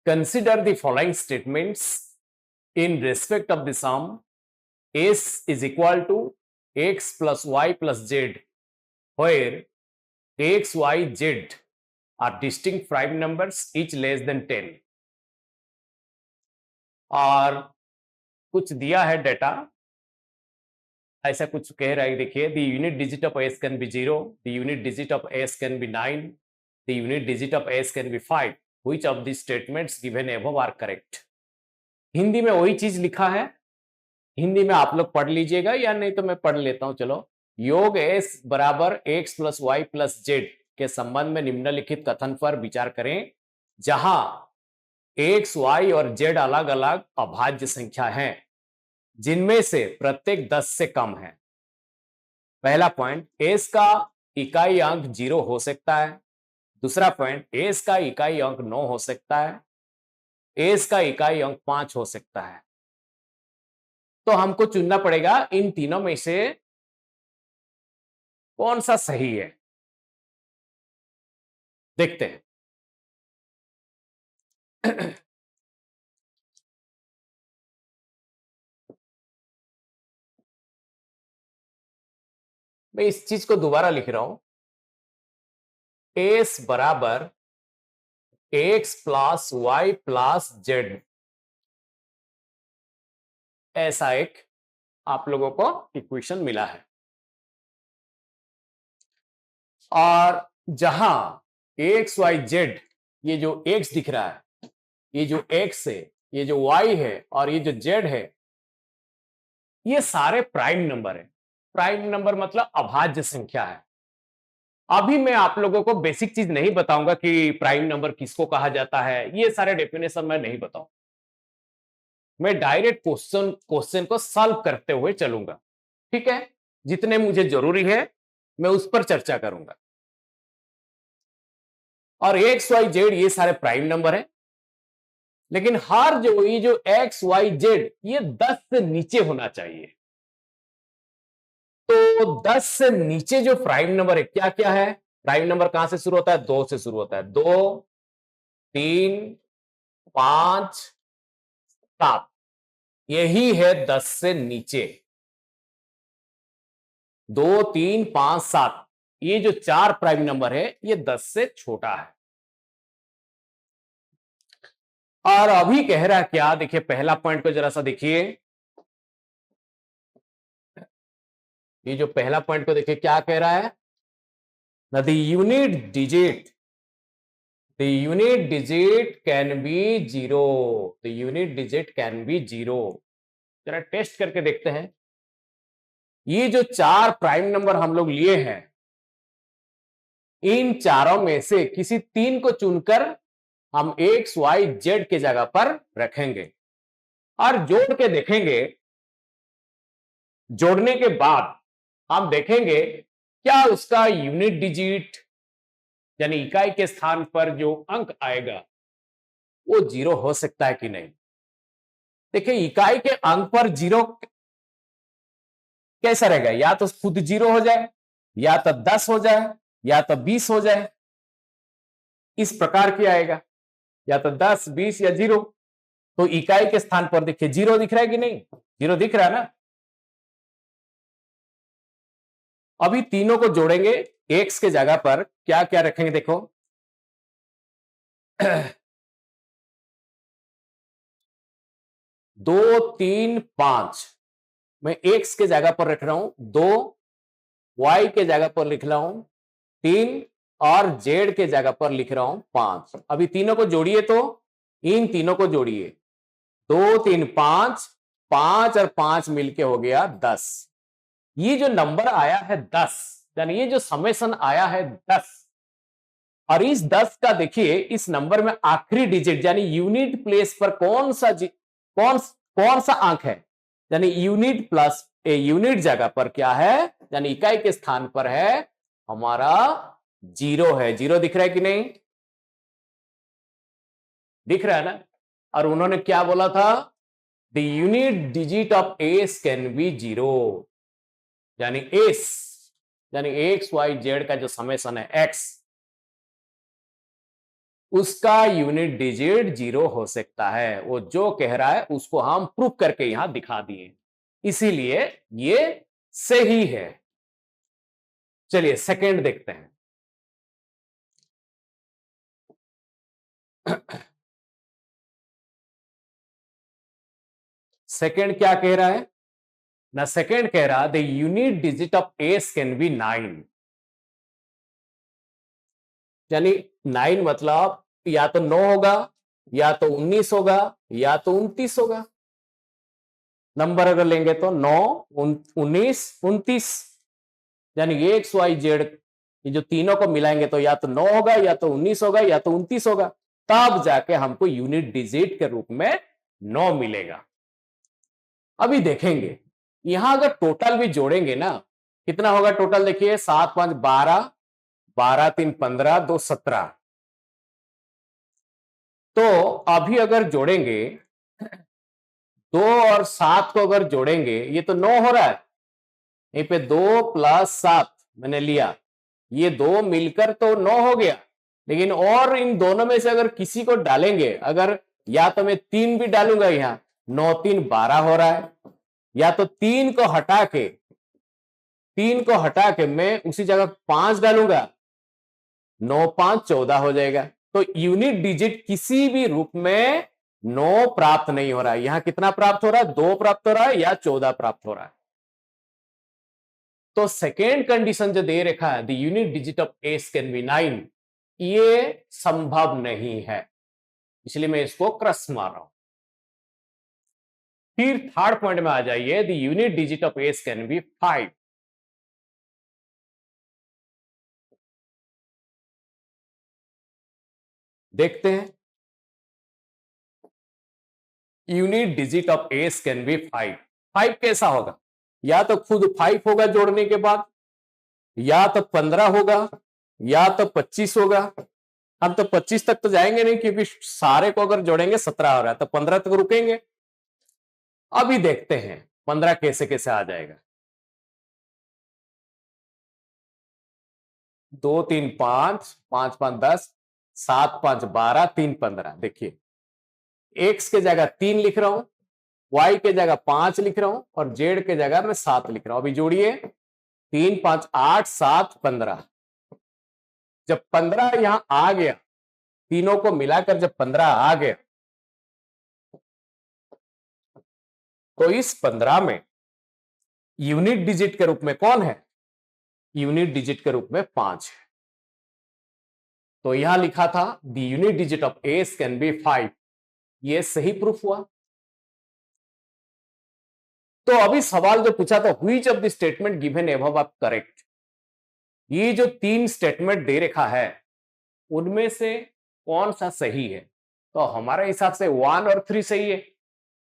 Consider the following statements in respect of the sum s is equal to x plus y plus z, where x, y, z are distinct prime numbers each less than 10. और कुछ दिया है data, ऐसा कुछ कह रहा है, देखिए, the unit digit of S can be 0, the unit digit of S can be 9, the unit digit of S can be 5. Which of the statements given above are correct? Hindi में वही चीज लिखा है, हिंदी में आप लोग पढ़ लीजिएगा, या नहीं तो मैं पढ़ लेता हूं. चलो, योग एस बराबर X plus Y plus Z के संबंध में निम्नलिखित कथन पर विचार करें, जहां एक्स, वाई और जेड अलग अलग अभाज्य संख्या हैं, जिनमें से प्रत्येक 10 से कम है. पहला पॉइंट, एस का इकाई अंक 0 हो सकता है. दूसरा पॉइंट, एस का इकाई अंक 9 हो सकता है, एस का इकाई अंक 5 हो सकता है. तो हमको चुनना पड़ेगा इन तीनों में से कौन सा सही है. देखते हैं. मैं इस चीज को दोबारा लिख रहा हूं. एस बराबर X plus Y plus Z, ऐसा एक आप लोगों को इक्वेशन मिला है. और जहां एक्स वाई जेड, ये जो एक्स दिख रहा है, ये जो एक्स है, ये जो वाई है और ये जो जेड है, ये सारे प्राइम नंबर है. प्राइम नंबर मतलब अभाज्य संख्या है. अभी मैं आप लोगों को बेसिक चीज नहीं बताऊंगा कि प्राइम नंबर किसको कहा जाता है, ये सारे डेफिनेशन मैं नहीं बताऊं. मैं डायरेक्ट क्वेश्चन को सॉल्व करते हुए चलूंगा. ठीक है, जितने मुझे जरूरी है मैं उस पर चर्चा करूंगा. और एक्स वाई जेड ये सारे प्राइम नंबर है, लेकिन हर ये जो एक्स वाई जेड ये 10 से नीचे होना चाहिए. तो 10 से नीचे जो प्राइम नंबर है, क्या क्या है? प्राइम नंबर कहां से शुरू होता है? 2 से शुरू होता है. 2, 3, 5, 7, यही है 10 से नीचे. 2, 3, 5, 7, ये जो 4 प्राइम नंबर है ये 10 से छोटा है. और अभी कह रहा है क्या? देखिए, पहला पॉइंट को जरा सा देखिए. ये जो पहला पॉइंट को देखिए क्या कह रहा है? The unit digit can be 0. The unit digit can be 0. जरा टेस्ट करके देखते हैं. ये जो 4 प्राइम नंबर हम लोग लिए हैं, इन चारों में से किसी 3 को चुनकर हम एक्स वाई जेड के जगह पर रखेंगे और जोड़ के देखेंगे. जोड़ने के बाद हम देखेंगे क्या उसका यूनिट डिजिट यानी इकाई के स्थान पर जो अंक आएगा वो 0 हो सकता है कि नहीं. देखिए, इकाई के अंक पर 0 कैसा रहेगा? या तो खुद 0 हो जाए, या तो 10 हो जाए, या तो 20 हो जाए. इस प्रकार की आएगा, या तो 10, 20 या 0. तो इकाई के स्थान पर देखिए 0 दिख रहा है कि नहीं? 0 दिख रहा है ना. अभी तीनों को जोड़ेंगे, एक्स के जगह पर क्या क्या रखेंगे देखो. 2, 3, 5 मैं एक्स के जगह पर रख रहा हूं. 2 वाई के जगह पर लिख रहा हूं 3 और जेड के जगह पर लिख रहा हूं 5. अभी तीनों को जोड़िए, तो इन तीनों को जोड़िए. 2, 3, 5, 5 और 5 मिलके हो गया 10. ये जो नंबर आया है 10, यानी ये जो समेशन आया है 10, और इस 10 का देखिए इस नंबर में आखिरी डिजिट यानी यूनिट प्लेस पर कौन सा अंक है, यानी यूनिट प्लस यूनिट जगह पर क्या है, यानी इकाई के स्थान पर है हमारा 0 है. 0 दिख रहा है कि नहीं? दिख रहा है ना. और उन्होंने क्या बोला था? The unit digit of S can be 0, यानी एस यानी एक्स वाई जेड का जो समेशन है एक्स, उसका यूनिट डिजिट 0 हो सकता है। वो जो कह रहा है उसको हम प्रूव करके यहां दिखा दिए, इसीलिए ये सही है। चलिए सेकंड देखते हैं। सेकंड क्या कह रहा है ना? सेकंड कह रहा the unit digit of S can be 9, यानी 9 मतलब या तो 9 होगा, या तो 19 होगा, या तो 29 होगा। नंबर अगर लेंगे तो 9, 19, 29, यानी एक्स वाई जेड ये जो तीनों को मिलाएंगे तो या तो 9 होगा, या तो 19 होगा, या तो 29 होगा। तब जाके हमको यूनिट डिजिट के रूप में 9 मिलेगा। अभी देखेंगे यहां अगर टोटल भी जोड़ेंगे ना, कितना होगा टोटल? देखिए 7 5 12, 12 3 15, 2 17। तो अभी अगर जोड़ेंगे 2 और 7 को अगर जोड़ेंगे, ये तो 9 हो रहा है। यहीं पे 2 प्लस 7 मैंने लिया, ये 2 मिलकर तो 9 हो गया। लेकिन और इन दोनों में से अगर किसी को डालेंगे, अगर या तो मैं 3 भी डालूंगा, यहां 9 3 12 हो रहा है, या तो 3 को हटा के मैं उसी जगह 5 डालूंगा, 9 5 14 हो जाएगा। तो यूनिट डिजिट किसी भी रूप में 9 प्राप्त नहीं हो रहा है। यहां कितना प्राप्त हो रहा है? 2 प्राप्त हो रहा है या 14 प्राप्त हो रहा है। तो सेकेंड कंडीशन जो दे रखा है the unit digit of S can be 9, ये संभव नहीं है, इसलिए मैं इसको क्रॉस मार रहा हूं। फिर थर्ड पॉइंट में आ जाइए, the unit digit of S can be 5। देखते हैं, unit digit of S can be 5। 5 कैसा होगा? या तो खुद 5 होगा जोड़ने के बाद, या तो 15 होगा, या तो 25 होगा। हम तो 25 तक तो जाएंगे नहीं, क्योंकि सारे को अगर जोड़ेंगे 17 हो रहा है, तो 15 तक रुकेंगे। अभी देखते हैं 15 कैसे कैसे आ जाएगा। 2 3 5, 5 5 10, 7 5 12, 3 15। देखिए एक्स के जगह 3 लिख रहा हूं, वाई के जगह 5 लिख रहा हूं, और जेड के जगह मैं 7 लिख रहा हूं। अभी जोड़िए 3 5 8 7 15। जब 15 यहां आ गया, तीनों को मिलाकर जब 15 आ गया, तो इस 15 में यूनिट डिजिट के रूप में कौन है? यूनिट डिजिट के रूप में 5 है। तो यहां लिखा था the unit digit of S can be 5, ये सही प्रूफ हुआ। तो अभी सवाल जो पूछा था, which of the statement given above are correct, ये जो 3 स्टेटमेंट दे रखा है उनमें से कौन सा सही है? तो हमारे हिसाब से 1 और 3 सही है।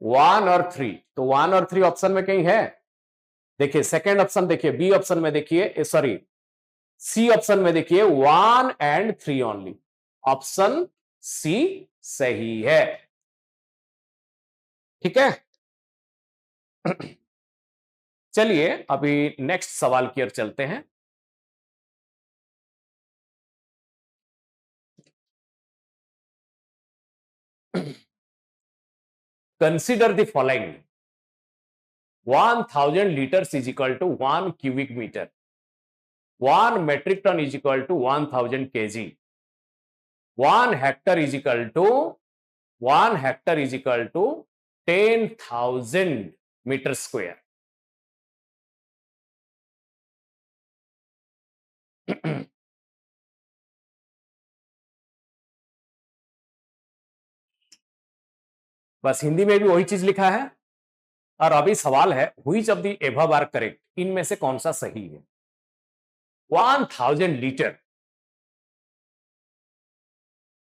1 और 3, तो 1 और 3 ऑप्शन में कहीं है? देखिए सेकंड ऑप्शन, देखिए बी ऑप्शन में, देखिए सॉरी सी ऑप्शन में, देखिए 1 एंड 3 ओनली। ऑप्शन सी सही है। ठीक है। चलिए अभी नेक्स्ट सवाल की ओर चलते हैं। Consider the following, 1000 liters is equal to 1 cubic meter, 1 metric ton is equal to 1000 kg, 1 hectare is equal to 10,000 metre square. बस हिंदी में भी वही चीज लिखा है। और अभी सवाल है which of the above are correct, इनमें से कौन सा सही है? 1000 लीटर,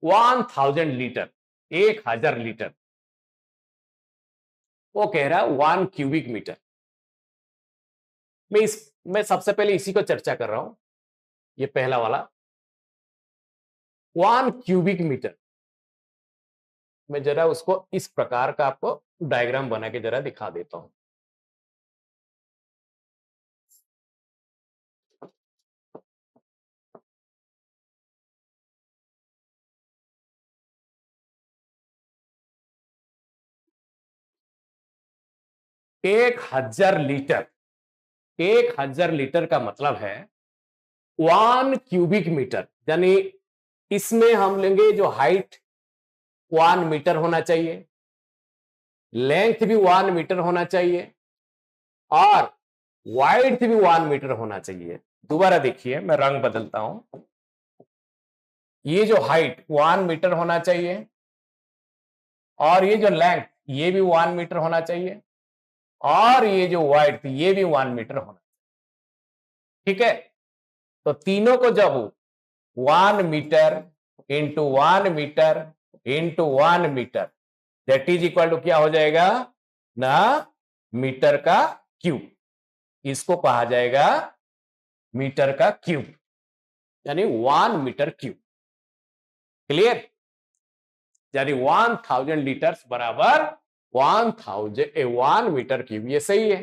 1000 लीटर, 1000 लीटर। वो कह रहा है 1 क्यूबिक मीटर। मैं सबसे पहले इसी को चर्चा कर रहा हूं, ये पहला वाला 1 क्यूबिक मीटर। मैं जरा उसको इस प्रकार का आपको डायग्राम बना के जरा दिखा देता हूं। 1000 लीटर, 1000 लीटर का मतलब है 1 क्यूबिक मीटर, यानी इसमें हम लेंगे जो हाइट 1 मीटर होना चाहिए, लेंथ भी 1 मीटर होना चाहिए और वाइड्थ भी 1 मीटर होना चाहिए। दोबारा देखिए, मैं रंग बदलता हूं। ये जो हाइट 1 मीटर होना चाहिए और ये जो लेंथ ये भी 1 मीटर होना चाहिए और ये जो वाइड्थ ये भी 1 मीटर होना चाहिए। ठीक है, तो तीनों को जब 1 metre into 1 metre into 1 metre that is equal to क्या हो जाएगा ना, मीटर का क्यूब। इसको कहा जाएगा मीटर का क्यूब, यानी 1 मीटर क्यूब। क्लियर, यानी 1000 लीटर्स बराबर 1 मीटर क्यूब, ये सही है।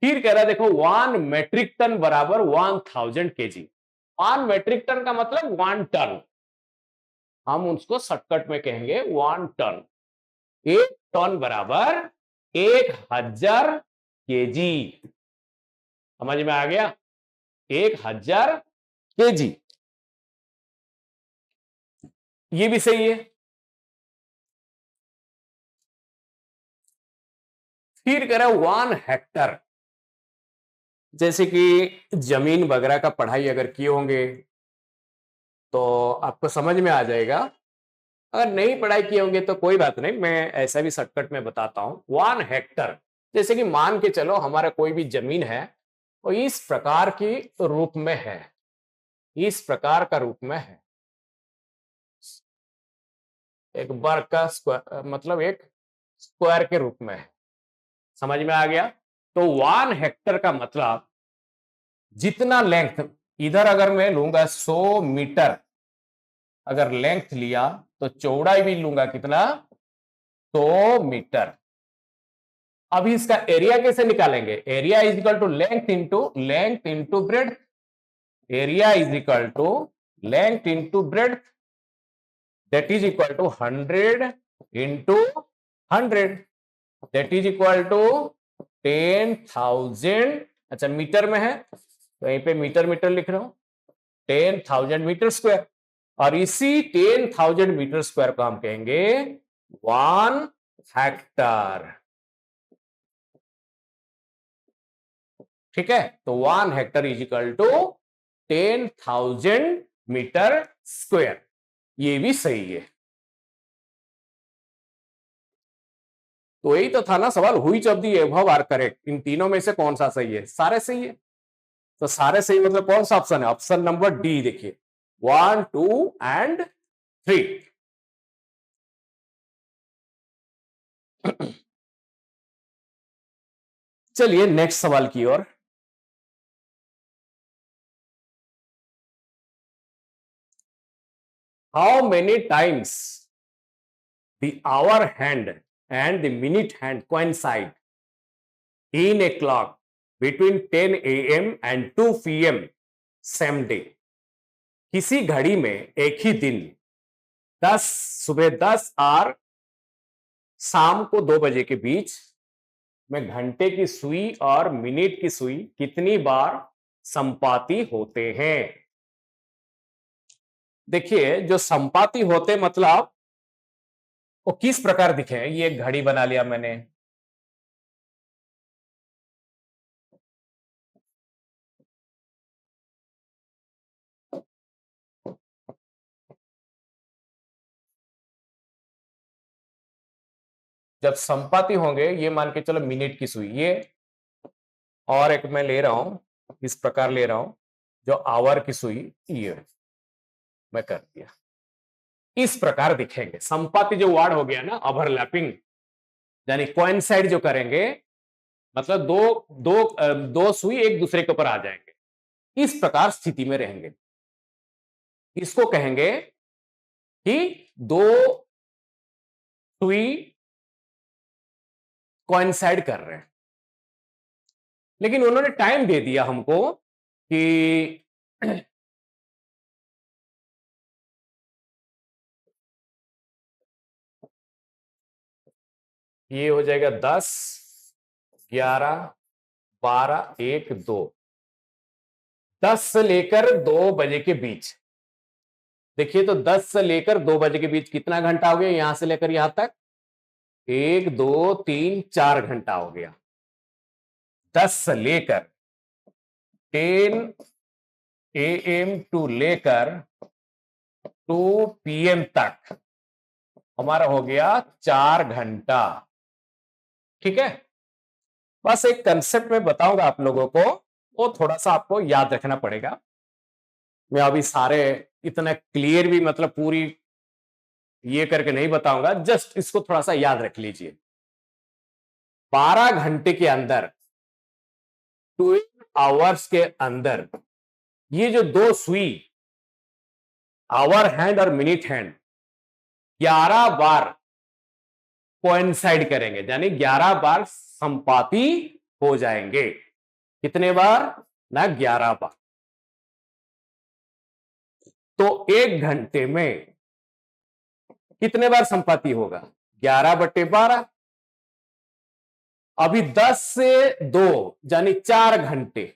फिर कह रहा है देखो 1 मेट्रिक टन बराबर 1000 केजी। 1 मेट्रिक टन का मतलब 1 टन, हम उसको शॉर्टकट में कहेंगे 1 टन। 1 टन बराबर 1000 केजी। समझ में आ गया, 1000 केजी, ये भी सही है। फिर कह रहा है 1 हेक्टर, जैसे कि जमीन वगैरह का पढ़ाई अगर किए होंगे तो आपको समझ में आ जाएगा, अगर नहीं पढ़ाई किए होंगे तो कोई बात नहीं, मैं ऐसा भी शॉर्टकट में बताता हूं। 1 हेक्टर, जैसे कि मान के चलो हमारा कोई भी जमीन है और इस प्रकार की रूप में है, इस प्रकार का रूप में है, एक वर्ग का स्क्वायर, मतलब एक स्क्वायर के रूप में है। समझ में आ गया, तो 1 हेक्टर का मतलब जितना लेंथ, इधर अगर मैं लूंगा 100 मीटर अगर लेंथ लिया तो चौड़ाई भी लूंगा कितना, 100 मीटर। अभी इसका एरिया कैसे निकालेंगे, area is equal to length into breadth, area is equal to length into breadth that is equal to 100 into 100 that is equal to 10,000। अच्छा मीटर में है तो यहीं पे मीटर मीटर लिख रहा हूं, 10,000 मीटर स्क्वायर। और इसी 10,000 मीटर स्क्वायर को हम कहेंगे 1 हेक्टर। ठीक है, तो 1 hectare is equal to 10,000 metre square, ये भी सही है। तो यही तो था ना सवाल, which of the above are correct, इन तीनों में से कौन सा सही है, सारे सही है। तो सारे सही मतलब कौन सा ऑप्शन है, ऑप्शन नंबर डी देखिए, 1 2 एंड 3। चलिए नेक्स्ट सवाल की ओर। How many times the hour hand and the minute hand coincide in a clock between 10 a.m. and 2 p.m. same day। किसी घड़ी में एक ही दिन 10 सुबह 10 और शाम को 2 बजे के बीच में घंटे की सुई और मिनट की सुई कितनी बार संपाती होते हैं। देखिए जो संपाती होते मतलब वो किस प्रकार दिखे, ये एक घड़ी बना लिया मैंने, जब संपाती होंगे ये मान के चलो मिनट की सुई, ये और एक मैं ले रहा हूं, इस प्रकार ले रहा हूं जो आवर की सुई, ये मैं कर दिया, इस प्रकार दिखेंगे। संपाती जो वर्ड हो गया ना, ओवरलैपिंग, यानी कोइंसाइड जो करेंगे, मतलब दो सुई एक दूसरे के ऊपर आ जाएंगे, इस प्रकार स्थिति में रहेंगे। इसको कहेंगे कि दो सुई कोइंसाइड कर रहे हैं। लेकिन उन्होंने टाइम दे दिया हमको कि ये हो जाएगा 10 11, 12, 1, 2, 10 से लेकर 2 बजे के बीच। देखिए तो 10 से लेकर 2 बजे के बीच कितना घंटा हो गया, यहां से लेकर यहां तक 1, 2, 3, 4 घंटा हो गया। 10 से लेकर 10 AM टू लेकर 2 PM तक हमारा हो गया 4 घंटा। ठीक है, बस एक कंसेप्ट में बताऊंगा आप लोगों को, वो थोड़ा सा आपको याद रखना पड़ेगा। मैं अभी सारे इतना क्लियर भी मतलब पूरी ये करके नहीं बताऊंगा, जस्ट इसको थोड़ा सा याद रख लीजिए। 12 घंटे के अंदर, 12 आवर्स के अंदर ये जो दो सुई आवर हैंड और मिनट हैंड 11 बार कोइंसाइड करेंगे, यानी 11 बार संपाती हो जाएंगे। कितने बार ना, 11 बार। तो 1 घंटे में कितने बार संपाती होगा, 11/12। अभी 10 से 2 यानी 4 घंटे,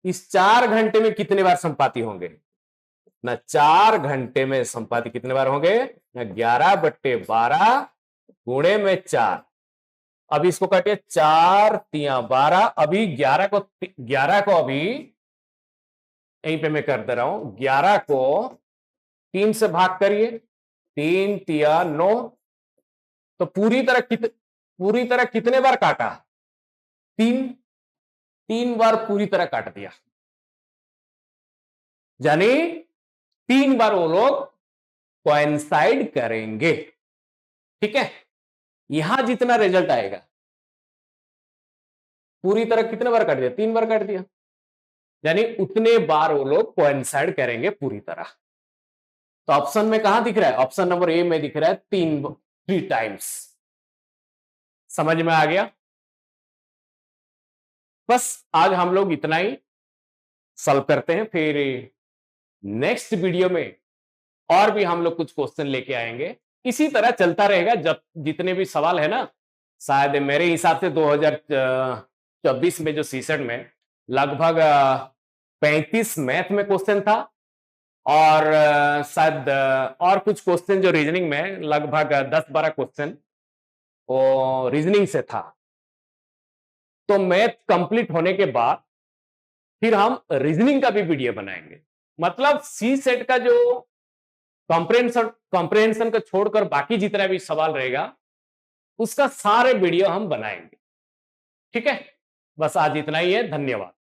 इस 4 घंटे में कितने बार संपाती होंगे ना, 4 घंटे में संपाती कितने बार होंगे ना, 11/12 गुणे में 4। अभी इसको काटिए, 4 तिया 12। अभी 11 को अभी यहीं पे मैं कर दे रहा हूं, 11 को 3 से भाग करिए, 3 तिया 9। तो पूरी तरह कितने बार काटा, 3 बार पूरी तरह काट दिया, यानी 3 बार वो लोग कोइंसाइड करेंगे। ठीक है, यहां जितना रिजल्ट आएगा, पूरी तरह कितने बार काट दिया, 3 बार काट दिया, यानी उतने बार वो लोग कोइंसाइड करेंगे पूरी तरह। तो ऑप्शन में कहां दिख रहा है, ऑप्शन नंबर ए में दिख रहा है 3 टाइम्स। समझ में आ गया। बस आज हम लोग इतना ही सॉल्व करते हैं, फिर नेक्स्ट वीडियो में और भी हम लोग कुछ क्वेश्चन लेके आएंगे। इसी तरह चलता रहेगा, जब जितने भी सवाल है ना, शायद मेरे हिसाब से 2024 में जो सीसेट में लगभग 35 मैथ में क्वेश्चन था, और शायद और कुछ क्वेश्चन जो रीजनिंग में लगभग 10-12 क्वेश्चन वो रीजनिंग से था। तो मैथ कंप्लीट होने के बाद फिर हम रीजनिंग का भी वीडियो बनाएंगे। मतलब सी सेट का जो कॉम्प्रिहेंशन को छोड़कर बाकी जितना भी सवाल रहेगा उसका सारे वीडियो हम बनाएंगे। ठीक है, बस आज इतना ही है। धन्यवाद।